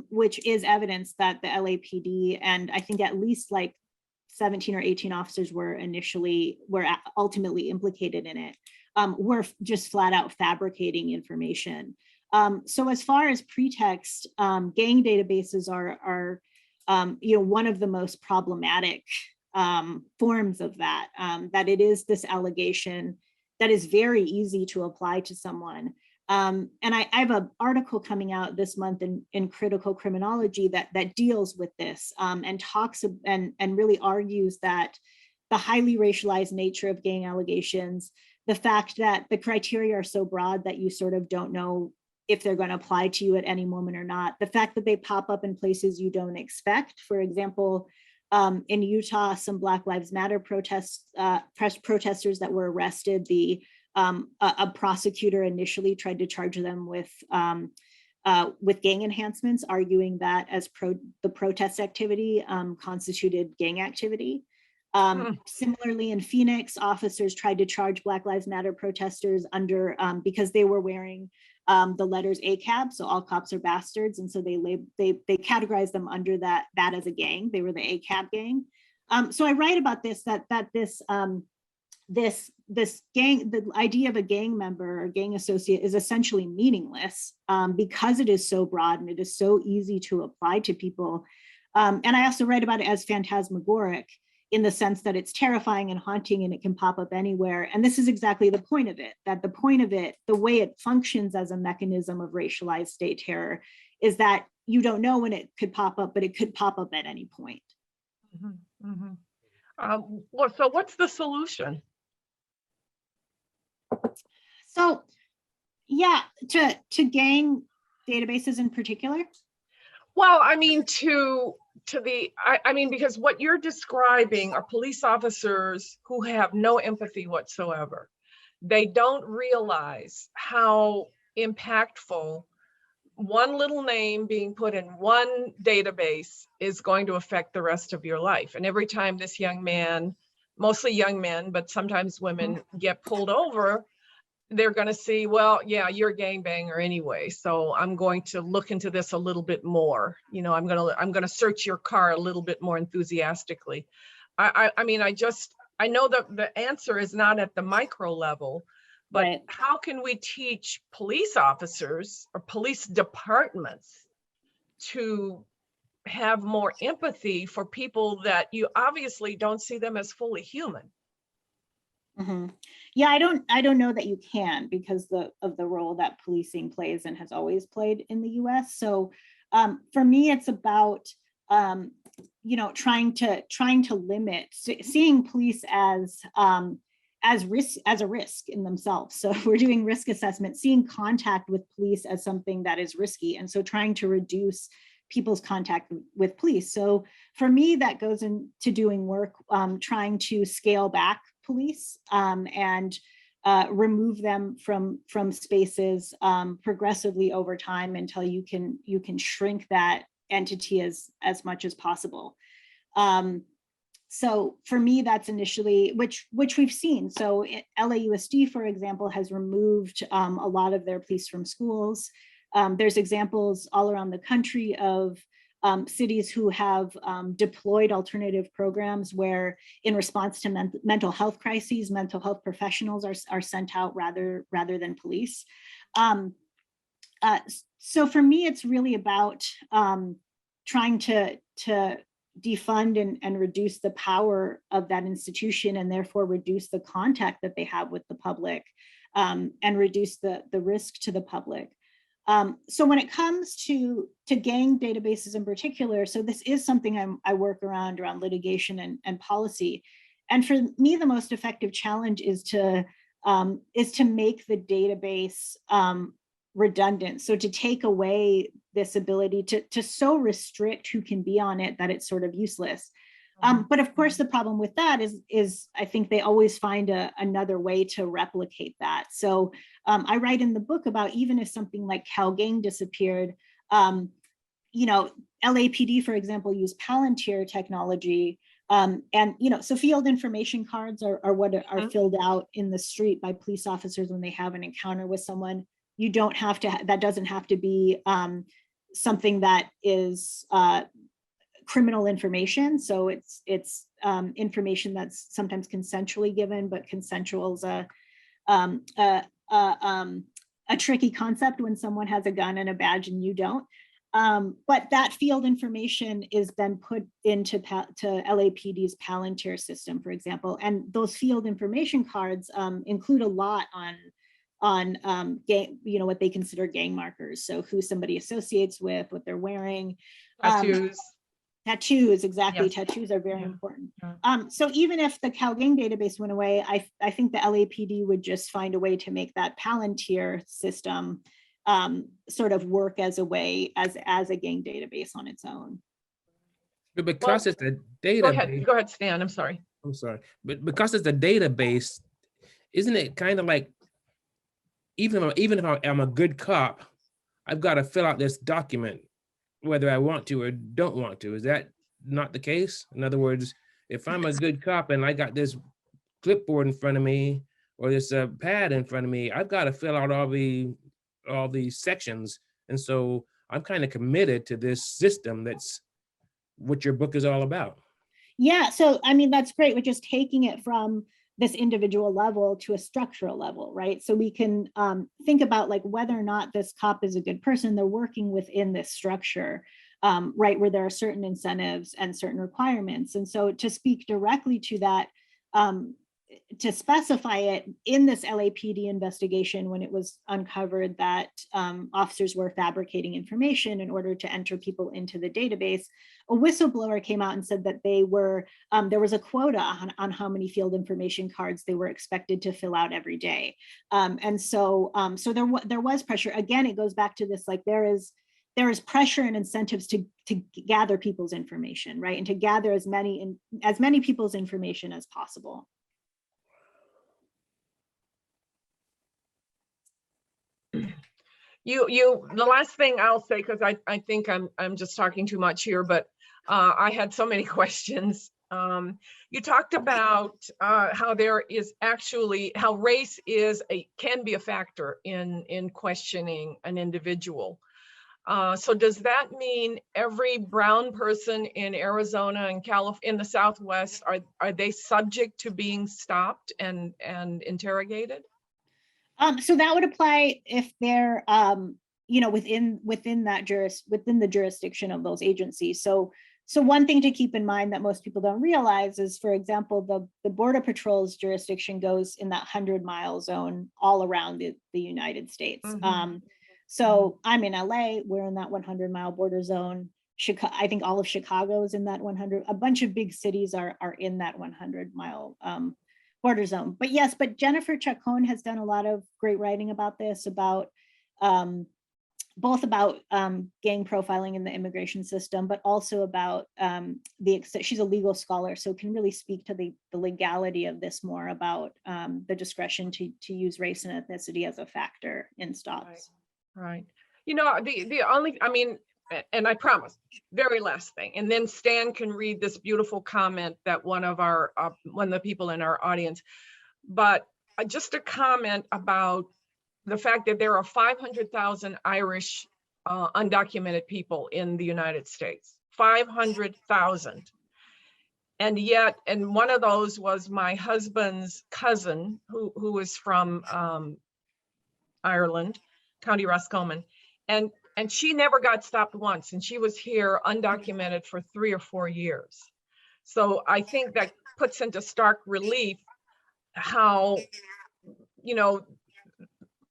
which is evidence that the LAPD, and I think at least like 17 or 18 officers were ultimately implicated in it, were just flat out fabricating information. So as far as pretext, gang databases are one of the most problematic forms of that, that it is this allegation that is very easy to apply to someone. And I have an article coming out this month in Critical Criminology that deals with this and talks and really argues that the highly racialized nature of gang allegations, the fact that the criteria are so broad that you sort of don't know if they're going to apply to you at any moment or not, the fact that they pop up in places you don't expect. For example, in Utah, some Black Lives Matter protesters that were arrested, a prosecutor initially tried to charge them with gang enhancements, arguing that as the protest activity constituted gang activity. Similarly, in Phoenix, officers tried to charge Black Lives Matter protesters because they were wearing the letters ACAB, so all cops are bastards, and so they categorized them under that as a gang. They were the ACAB gang. So I write about this, that this the idea of a gang member or gang associate is essentially meaningless because it is so broad and it is so easy to apply to people. And I also write about it as phantasmagoric in the sense that it's terrifying and haunting and it can pop up anywhere. And this is exactly the point of it, that the point of it, the way it functions as a mechanism of racialized state terror is that you don't know when it could pop up, but it could pop up at any point. Mm-hmm, mm-hmm. Well, so what's the solution? So, yeah, to gang databases in particular. Well, I mean, I mean, because what you're describing are police officers who have no empathy whatsoever. They don't realize how impactful one little name being put in one database is going to affect the rest of your life. And every time this young man, mostly young men, but sometimes women get pulled over, they're going to see, well, yeah, you're a gangbanger anyway, so I'm going to look into this a little bit more. You know, I'm going to search your car a little bit more enthusiastically. I mean, I know that the answer is not at the micro level, but Right. How can we teach police officers or police departments to have more empathy for people that you obviously don't see them as fully human? Mm-hmm. Yeah, I don't know that you can because of the role that policing plays and has always played in the U.S. So for me, it's about trying to limit seeing police as a risk in themselves. So we're doing risk assessment, seeing contact with police as something that is risky, and so trying to reduce people's contact with police. So for me, that goes into doing work trying to scale back police and remove them from spaces progressively over time until you can shrink that entity as much as possible. So for me, that's initially, which we've seen. So LAUSD, for example, has removed a lot of their police from schools. There's examples all around the country of cities who have deployed alternative programs where in response to mental health crises, mental health professionals are sent out rather than police. So for me, it's really about trying to defund and reduce the power of that institution and therefore reduce the contact that they have with the public and reduce the risk to the public. So when it comes to gang databases in particular, so this is something I work around litigation and policy. And for me, the most effective challenge is to make the database redundant. So to take away this ability to so restrict who can be on it that it's sort of useless. But of course, the problem with that is I think they always find another way to replicate that. So I write in the book about even if something like CalGang disappeared, LAPD, for example, used Palantir technology. So field information cards are what are filled out in the street by police officers when they have an encounter with someone. You don't have to, that doesn't have to be something that is criminal information. So it's information that's sometimes consensually given, but consensual is a tricky concept when someone has a gun and a badge and you don't. But that field information is then put into LAPD's Palantir system, for example. And those field information cards include a lot on gang, what they consider gang markers. So who somebody associates with, what they're wearing. Tattoos, exactly. Yes. Tattoos are very important. So even if the CalGang database went away, I think the LAPD would just find a way to make that Palantir system sort of work as a way, as a gang database on its own. But because it's a database. Go ahead, Stan, I'm sorry. But because it's a database, isn't it kind of like, even if I'm a good cop, I've got to fill out this document, whether I want to or don't want to. Is that not the case? In other words, if I'm a good cop and I got this clipboard in front of me or this pad in front of me, I've got to fill out all these sections. And so I'm kind of committed to this system. That's what your book is all about. Yeah, so I mean, that's great. We're just taking it from this individual level to a structural level, right? So we can think about like whether or not this cop is a good person. They're working within this structure, right, where there are certain incentives and certain requirements. And so to speak directly to that, to specify it in this LAPD investigation, when it was uncovered that officers were fabricating information in order to enter people into the database, a whistleblower came out and said that they were, there was a quota on how many field information cards they were expected to fill out every day. And so, there was pressure. Again, it goes back to this, like there is pressure and incentives to gather people's information, right? And to gather as many people's information as possible. The last thing I'll say, because I think I'm just talking too much here, but I had so many questions. You talked about how there is actually, how race can be a factor in questioning an individual. So does that mean every brown person in Arizona and in the Southwest, are they subject to being stopped and interrogated? So that would apply if they're, within the jurisdiction of those agencies. So one thing to keep in mind that most people don't realize is, for example, the Border Patrol's jurisdiction goes in that 100-mile zone all around the United States. Mm-hmm. So I'm in LA, we're in that 100-mile border zone. I think all of Chicago is in that 100. A bunch of big cities are in that 100-mile border zone. But yes, Jennifer Chacon has done a lot of great writing about this, about both about gang profiling in the immigration system, but also about she's a legal scholar, so can really speak to the legality of this more, about the discretion to use race and ethnicity as a factor in stops. Right. The only, and I promise, very last thing, and then Stan can read this beautiful comment that one of the people in our audience, but just a comment about the fact that there are 500,000 Irish undocumented people in the United States, 500,000. And yet, and one of those was my husband's cousin, who is from Ireland, County Roscommon, and she never got stopped once, and she was here undocumented for 3 or 4 years. So I think that puts into stark relief how,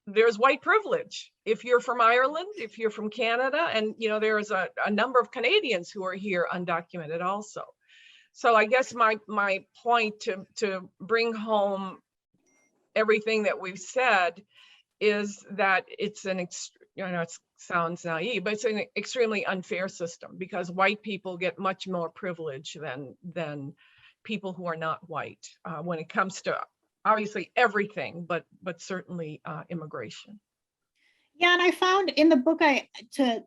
there's white privilege. If you're from Ireland, if you're from Canada, and there's a number of Canadians who are here undocumented also. So I guess my point to bring home everything that we've said is that it's it sounds naive, but it's an extremely unfair system, because white people get much more privilege than people who are not white when it comes to obviously everything, but certainly immigration. Yeah, and I found in the book to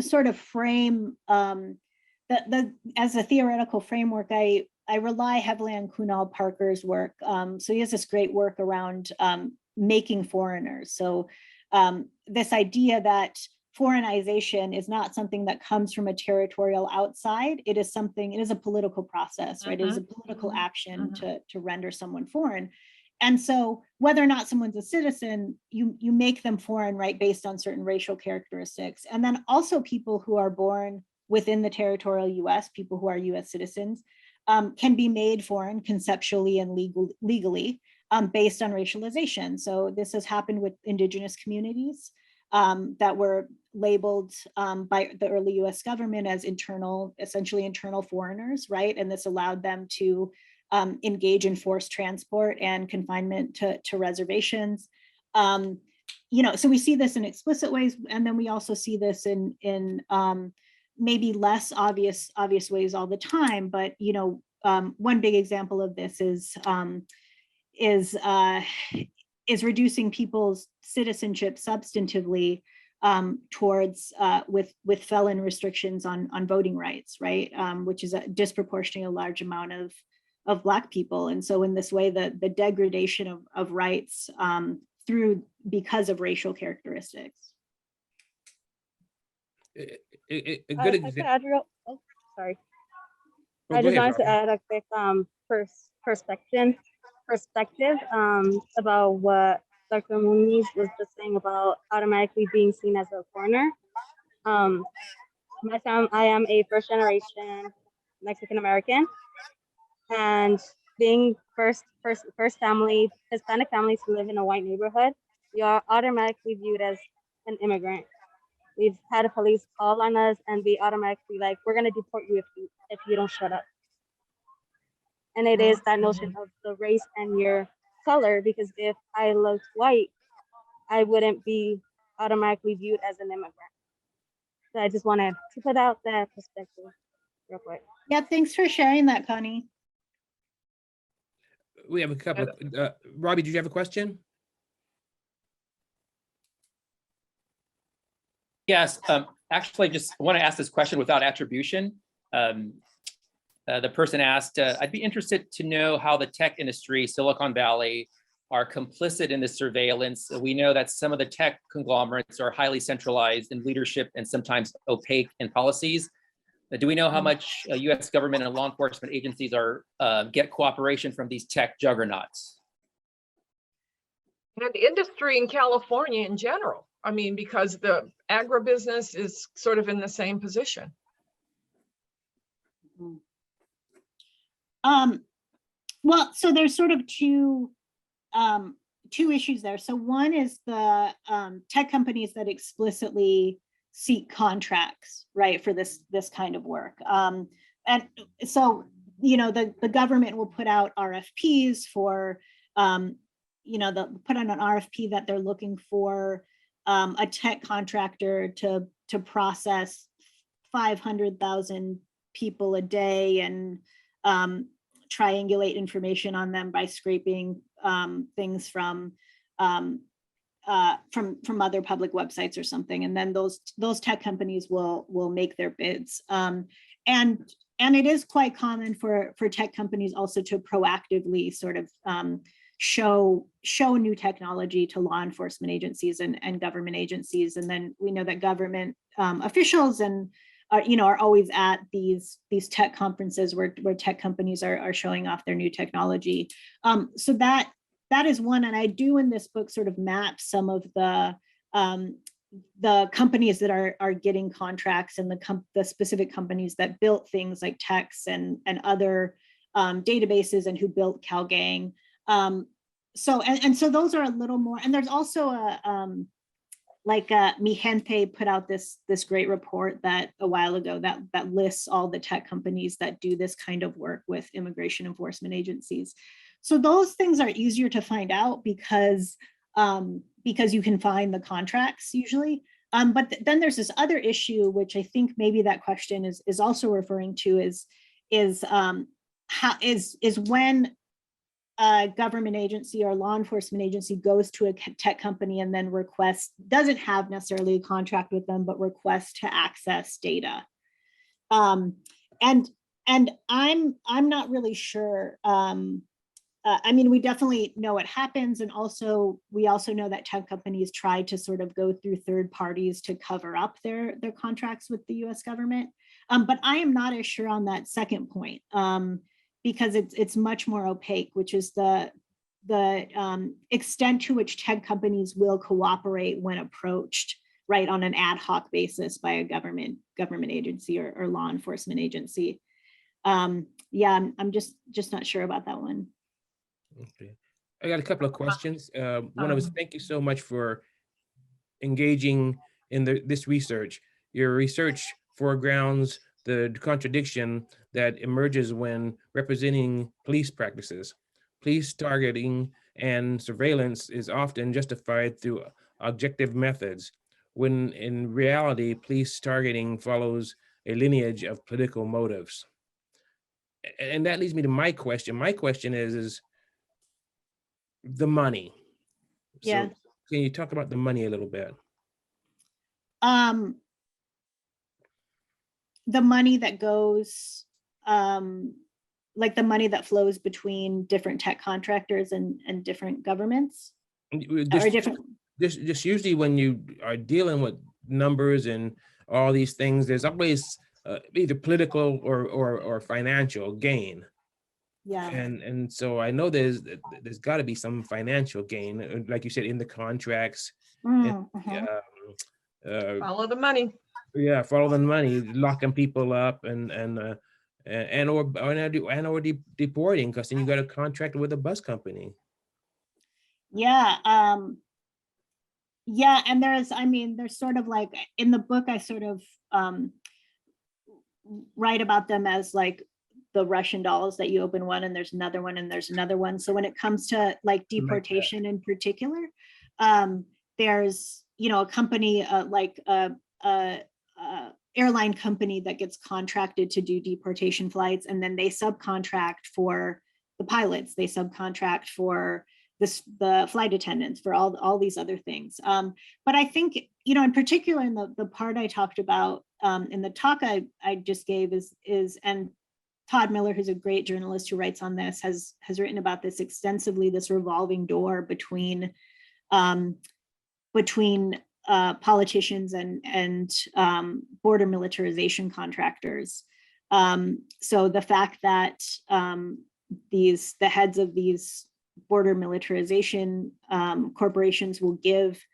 sort of frame as a theoretical framework, I rely heavily on Kunal Parker's work. So he has this great work around making foreigners. So this idea that foreignization is not something that comes from a territorial outside. It is a political process, right? It is a political action to render someone foreign. And so whether or not someone's a citizen, you make them foreign, right, based on certain racial characteristics. And then also people who are born within the territorial US, people who are US citizens, can be made foreign conceptually and legally based on racialization. So this has happened with indigenous communities that were labeled by the early US government as essentially internal foreigners, right? And this allowed them to engage in forced transport and confinement to reservations. So we see this in explicit ways, and then we also see this in maybe less obvious ways all the time. But one big example of this is reducing people's citizenship substantively towards with felon restrictions on voting rights, right? Which is a disproportionately large amount of Black people. And so in this way, the degradation of rights because of racial characteristics. A good example. Sorry. I just wanted to add a quick perspective. perspective about what Dr. Muñiz was just saying about automatically being seen as a foreigner. I am a first generation Mexican American, and being first family, Hispanic families who live in a white neighborhood, you are automatically viewed as an immigrant. We've had a police call on us and be automatically like, we're gonna deport you if you don't shut up. And it is that notion of the race and your color, because if I looked white, I wouldn't be automatically viewed as an immigrant. So I just wanted to put out that perspective real quick. Yeah, thanks for sharing that, Connie. We have a couple of, Robbie, did you have a question? Yes, actually, I just want to ask this question without attribution. The person asked, I'd be interested to know how the tech industry, Silicon Valley, are complicit in this surveillance. We know that some of the tech conglomerates are highly centralized in leadership and sometimes opaque in policies. Do we know how much US government and law enforcement agencies are get cooperation from these tech juggernauts? And industry in California in general. I mean, because the agribusiness is sort of in the same position. Well, so there's sort of two issues there. So one is the tech companies that explicitly seek contracts, right, for this kind of work. And so, you know, the government will put out RFPs for, you know, they'll put on an RFP that they're looking for a tech contractor to process 500,000 people a day and triangulate information on them by scraping things from other public websites or something, and then those tech companies will make their bids. And it is quite common for tech companies also to proactively sort of show new technology to law enforcement agencies and government agencies. And then we know that government officials and are always at these tech conferences where tech companies are showing off their new technology. So that is one, and I do in this book sort of map some of the companies that are getting contracts and the specific companies that built things like Tex and other databases and who built CalGang. So those are a little more, and there's also Mi Gente put out this great report that a while ago that lists all the tech companies that do this kind of work with immigration enforcement agencies. So those things are easier to find out because you can find the contracts usually. But then there's this other issue, which I think maybe that question is also referring to is when a government agency or law enforcement agency goes to a tech company and then doesn't have necessarily a contract with them, but requests to access data. And I'm not really sure. I mean, we definitely know it happens. And we also know that tech companies try to sort of go through third parties to cover up their contracts with the US government. But I am not as sure on that second point because it's much more opaque, which is the extent to which tech companies will cooperate when approached, right, on an ad hoc basis by a government agency or law enforcement agency. Yeah, I'm just not sure about that one. Okay, I got a couple of questions. One of us, thank you so much for engaging in this research. Your research foregrounds the contradiction that emerges when representing police practices. Police targeting and surveillance is often justified through objective methods, when in reality, police targeting follows a lineage of political motives. And that leads me to my question. My question is the money. Yeah. So can you talk about the money a little bit? The money that goes, like the money that flows between different tech contractors and different governments? Just usually when you are dealing with numbers and all these things, there's always either political or financial gain. Yeah. And so I know there's got to be some financial gain, like you said, in the contracts. Mm, Follow the money. Yeah, follow the money, locking people up or deporting, because then you got a contract with a bus company. Yeah. Yeah, and there's sort of like in the book, I sort of write about them as like the Russian dolls that you open one and there's another one and there's another one. So when it comes to like deportation in particular, there's, a company like a airline company that gets contracted to do deportation flights, and then they subcontract for the pilots, they subcontract for the flight attendants, for all these other things. But I think, in particular in the part I talked about in the talk I just gave is and Todd Miller, who's a great journalist who writes on this, has written about this extensively, this revolving door between politicians and border militarization contractors. So the fact that the heads of these border militarization corporations will give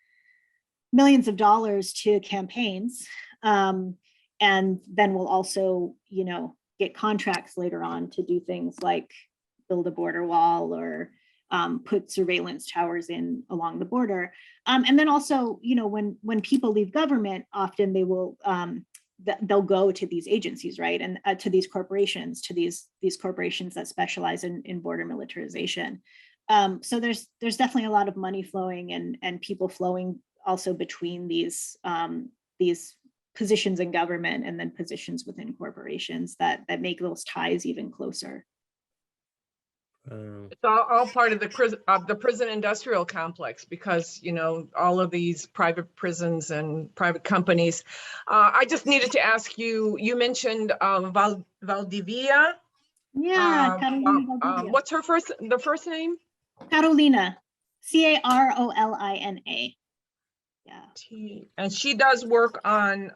millions of dollars to campaigns, and then will also, get contracts later on to do things like build a border wall or put surveillance towers in along the border. And then also, when people leave government, often they will, they'll go to these agencies, right? And to these corporations, these corporations that specialize in border militarization. So there's definitely a lot of money flowing and people flowing also between these positions in government and then positions within corporations that make those ties even closer. It's all part of the prison industrial complex, because all of these private prisons and private companies. I just needed to ask you. You mentioned Valdivia. Yeah, Carolina Valdivia. What's the first name? Carolina, Carolina. Yeah. And she does work on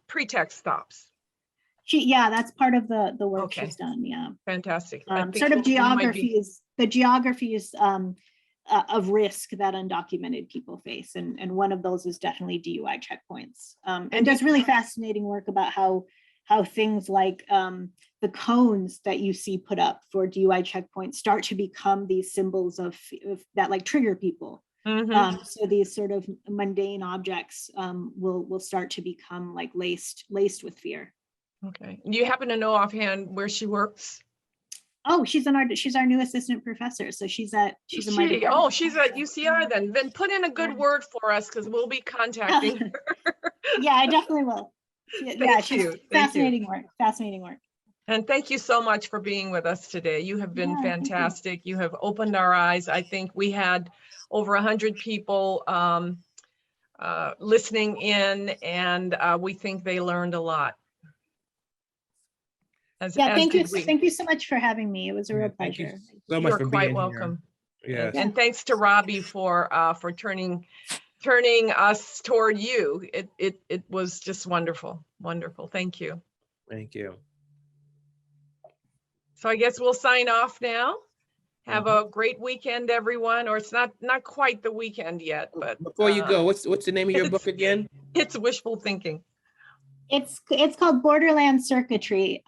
pretext stops. That's part of the work Okay. She's done. Yeah. Fantastic. Sort of the geographies of risk that undocumented people face, and one of those is definitely DUI checkpoints. And does really fascinating work about how things like the cones that you see put up for DUI checkpoints start to become these symbols of that like trigger people. Mm-hmm. So these sort of mundane objects will start to become like laced with fear. Okay. Do you happen to know offhand where she works? Oh, she's our new assistant professor. So she's at she's at UCI then. Then put in a good word for us, because we'll be contacting her. Yeah, I definitely will. Yeah, she's fascinating work. Fascinating work. And thank you so much for being with us today. You have been fantastic. You have opened our eyes. I think we had over 100 people listening in, and we think they learned a lot. Thank you so much for having me. It was a real pleasure. So much. You're quite welcome. Yeah. And thanks to Robbie for turning us toward you. It was just wonderful. Wonderful. Thank you. Thank you. So I guess we'll sign off now. Have a great weekend, everyone. Or it's not quite the weekend yet, but before you go, what's the name of your book again? It's Wishful Thinking. It's called Borderland Circuitry,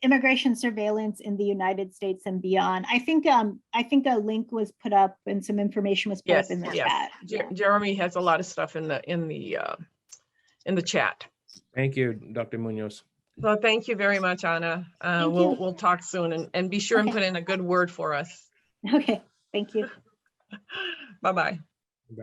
Immigration Surveillance in the United States and Beyond. I think a link was put up and some information was put up in the chat. Jeremy has a lot of stuff in the chat. Thank you, Dr. Muñoz. Well, thank you very much, Anna. We'll talk soon, and be sure and put in a good word for us. Okay, thank you. Bye-bye.